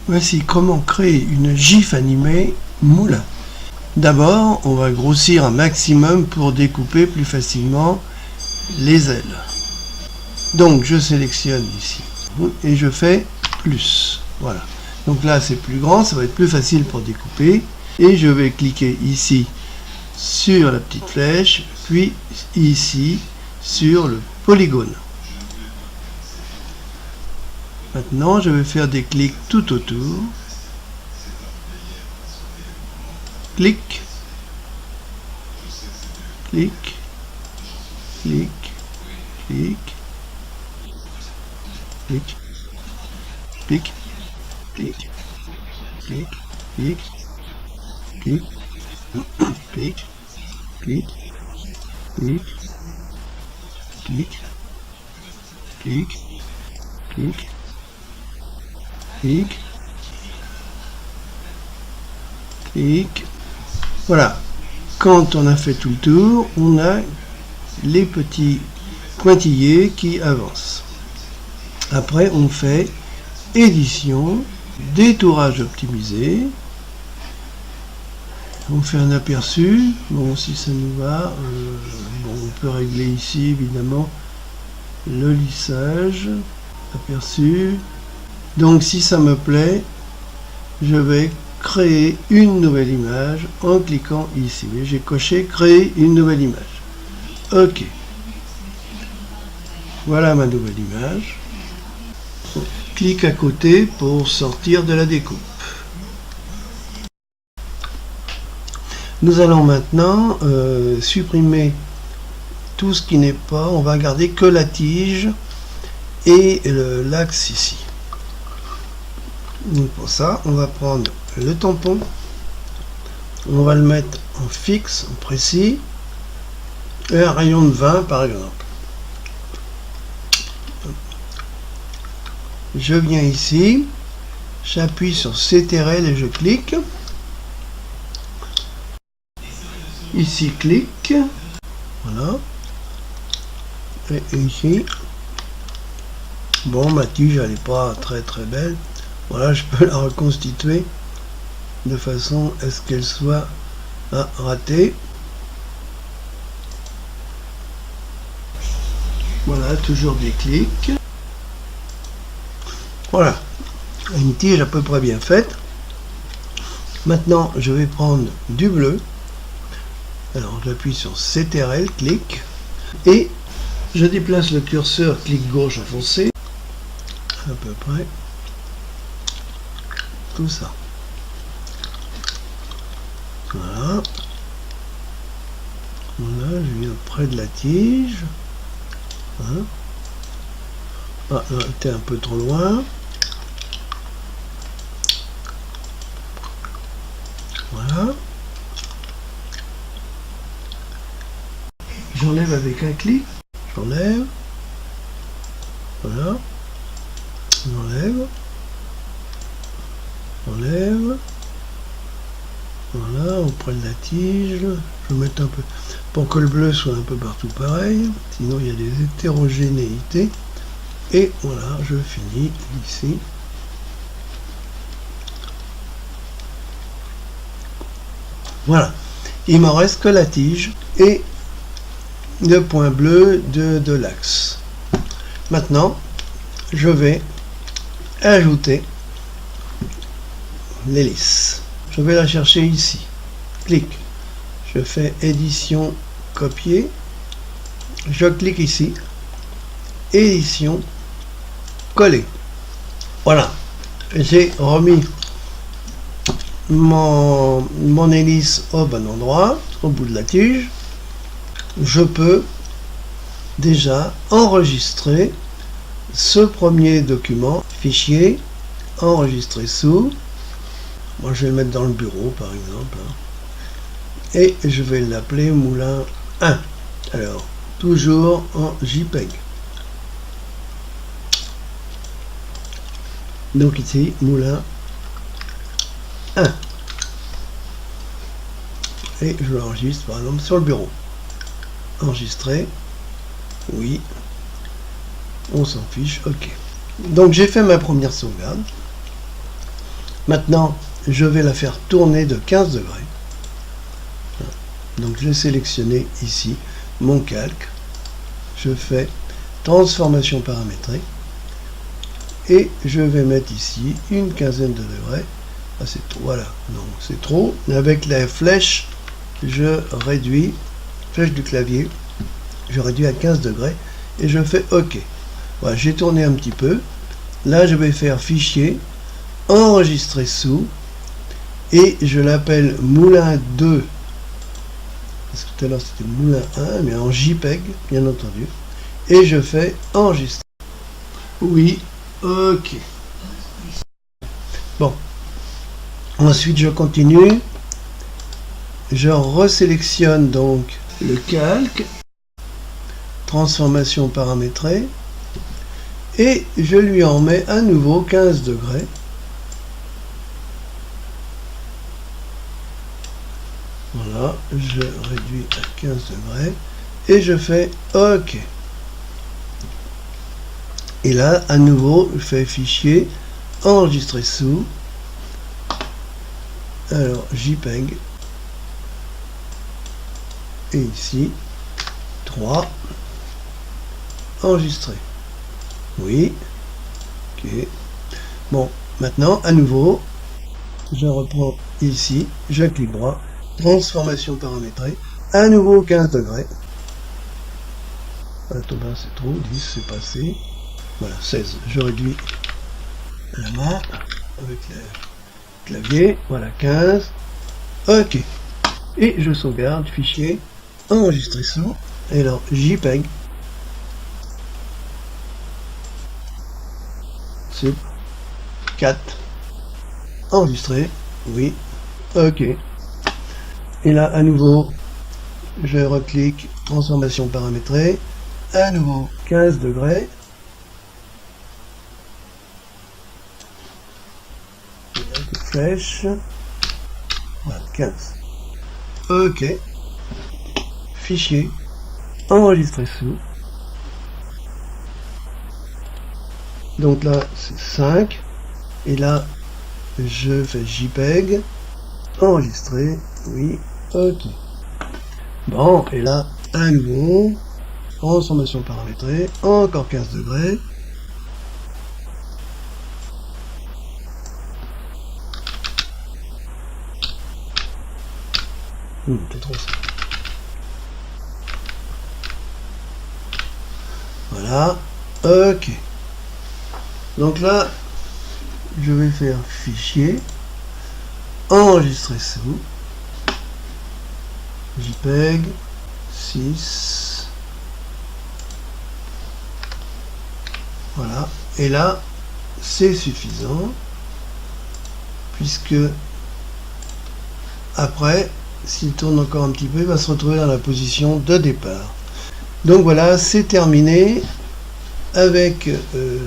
Voici comment créer une GIF animée moulin. D'abord, on va grossir un maximum pour découper plus facilement les ailes. Donc je sélectionne ici et je fais plus. Voilà. Donc là c'est plus grand, ça va être plus facile pour découper. Et je vais cliquer ici sur la petite flèche, puis ici sur le polygone. Maintenant je vais faire des clics tout autour. Clic, clic, clic, clic, clic, clic, clic, clic, clic, clic, clic, clic, clic, clic, clic, clic, clic, clic. Voilà. Quand on a fait tout le tour, on a les petits pointillés qui avancent. Après, on fait édition, détourage optimisé. On fait un aperçu. Bon, si ça nous va, bon, on peut régler ici évidemment le lissage. Aperçu. Donc, si ça me plaît, je vais créer une nouvelle image en cliquant ici. J'ai coché créer une nouvelle image. Ok. Voilà ma nouvelle image. Clique à côté pour sortir de la découpe. Nous allons maintenant supprimer tout ce qui n'est pas. On va garder que la tige et l'axe ici. Donc pour ça, on va prendre le tampon, on va le mettre en fixe, en précis, et un rayon de 20 par exemple. Je viens ici, j'appuie sur CTRL et je clique. Ici, clic. Voilà. Et ici. Bon, ma tige, elle n'est pas très belle. Voilà, je peux la reconstituer de façon à ce qu'elle soit ratée. Voilà, toujours des clics. Voilà, une tige à peu près bien faite. Maintenant, je vais prendre du bleu. Alors, j'appuie sur CTRL, clic, et je déplace le curseur, clic gauche enfoncé, à peu près. Tout ça. Voilà. Voilà, je viens près de la tige. Hein. Ah, là, j'étais un peu trop loin. Voilà. J'enlève avec un clic. J'enlève. Voilà. J'enlève. Enlève. Voilà, auprès de la tige. Je vais mettre un peu pour que le bleu soit un peu partout pareil. Sinon il y a des hétérogénéités. Et voilà, je finis ici. Voilà. Il m'en reste que la tige et le point bleu de l'axe. Maintenant, je vais ajouter l'hélice. Je vais la chercher ici. Clic. Je fais édition, copier. Je clique ici. Édition, coller. Voilà. J'ai remis mon hélice au bon endroit, au bout de la tige. Je peux déjà enregistrer ce premier document, fichier, enregistrer sous. Moi je vais le mettre dans le bureau par exemple. Et je vais l'appeler Moulin 1. Alors, toujours en JPEG. Donc ici, Moulin 1. Et je l'enregistre par exemple sur le bureau. Enregistrer. Oui. On s'en fiche. OK. Donc j'ai fait ma première sauvegarde. Maintenant, je vais la faire tourner de 15 degrés. Donc je vais sélectionner ici mon calque. Je fais transformation paramétrée. Et je vais mettre ici une quinzaine de degrés. Ah, c'est trop, voilà, non, c'est trop. Avec la flèche, je réduis, flèche du clavier, je réduis à 15 degrés et je fais OK. Voilà, j'ai tourné un petit peu. Là, je vais faire fichier, enregistrer sous, et je l'appelle Moulin 2. Parce que tout à l'heure c'était Moulin 1, mais en JPEG, bien entendu. Et je fais enregistrer. Oui, OK. Bon. Ensuite, je continue. Je resélectionne donc le calque, transformation paramétrée, et je lui en mets à nouveau 15 degrés. Voilà, je réduis à 15 degrés et je fais OK. Et là, à nouveau, je fais fichier, enregistrer sous. Alors, JPEG. Et ici, 3. Enregistrer. Oui. OK. Bon, maintenant, à nouveau, je reprends ici, je clique droit, transformation paramétrée, à nouveau 15 degrés. Attends, c'est trop, 10, c'est passé. Voilà, 16. Je réduis la main avec le clavier. Voilà, 15. OK. Et je sauvegarde, fichier, enregistrer sous. Et alors, JPEG. C'est 4. Enregistrer. Oui. OK. Et là, à nouveau, je reclique, transformation paramétrée. À nouveau, 15 degrés. Flèche. Voilà, 15. OK. Fichier. Enregistrer sous. Donc là, c'est 5. Et là, je fais JPEG. Enregistrer. Oui. OK. Bon, et là, à nouveau, transformation paramétrée. Encore 15 degrés. C'est trop ça. Voilà. OK. Donc là, je vais faire fichier, enregistrer sous, JPEG, 6. Voilà. Et là, c'est suffisant, puisque après, s'il tourne encore un petit peu, il va se retrouver dans la position de départ. Donc voilà, c'est terminé avec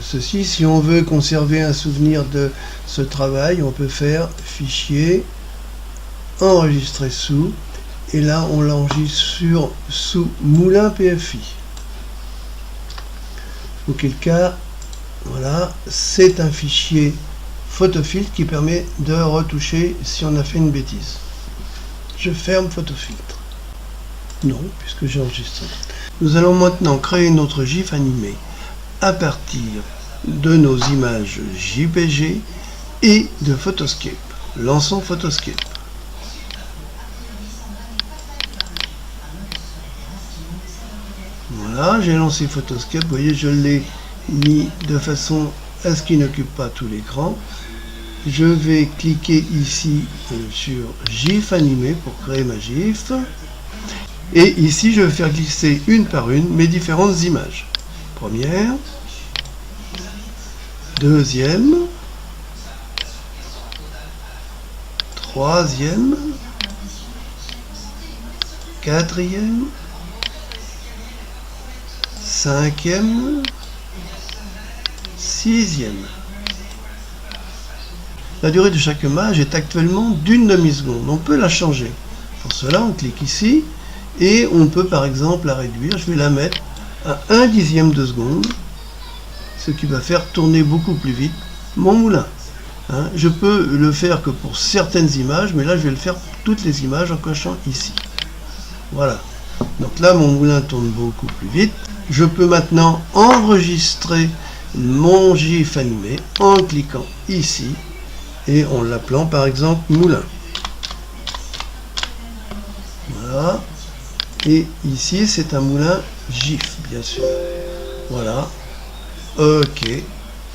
ceci. Si on veut conserver un souvenir de ce travail, on peut faire fichier, enregistrer sous, et là on l'enregistre sous Moulin PFI. Auquel cas, voilà, c'est un fichier photofiltre qui permet de retoucher si on a fait une bêtise. Je ferme photofiltre. Non, puisque j'ai enregistré. Nous allons maintenant créer notre GIF animé à partir de nos images JPG et de Photoscape. Lançons Photoscape. Voilà, j'ai lancé Photoscape. Vous voyez, je l'ai mis de façon à ce qu'il n'occupe pas tout l'écran. Je vais cliquer ici sur GIF animé pour créer ma GIF. Et ici, je vais faire glisser une par une mes différentes images. Première, deuxième, troisième, quatrième, cinquième, sixième. La durée de chaque image est actuellement d'une demi-seconde. On peut la changer. Pour cela, on clique ici et on peut par exemple la réduire. Je vais la mettre à 1/10 de seconde, ce qui va faire tourner beaucoup plus vite mon moulin. Hein. Je peux le faire que pour certaines images, mais là je vais le faire pour toutes les images en cochant ici. Voilà. Donc là mon moulin tourne beaucoup plus vite. Je peux maintenant enregistrer mon GIF animé en cliquant ici et en l'appelant par exemple moulin. Voilà. Et ici c'est un moulin GIF bien sûr. Voilà. Ok.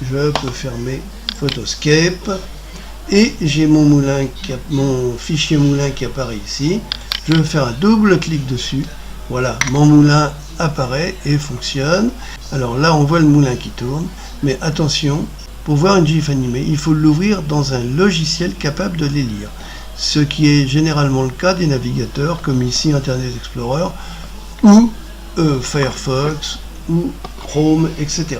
Je peux fermer Photoscape et j'ai mon moulin mon fichier moulin qui apparaît ici. Je vais faire un double clic dessus. Voilà, mon moulin apparaît et fonctionne. Alors là, on voit le moulin qui tourne. Mais attention, pour voir une GIF animée, il faut l'ouvrir dans un logiciel capable de les lire. Ce qui est généralement le cas des navigateurs, comme ici Internet Explorer, ou Firefox, ou Chrome, etc.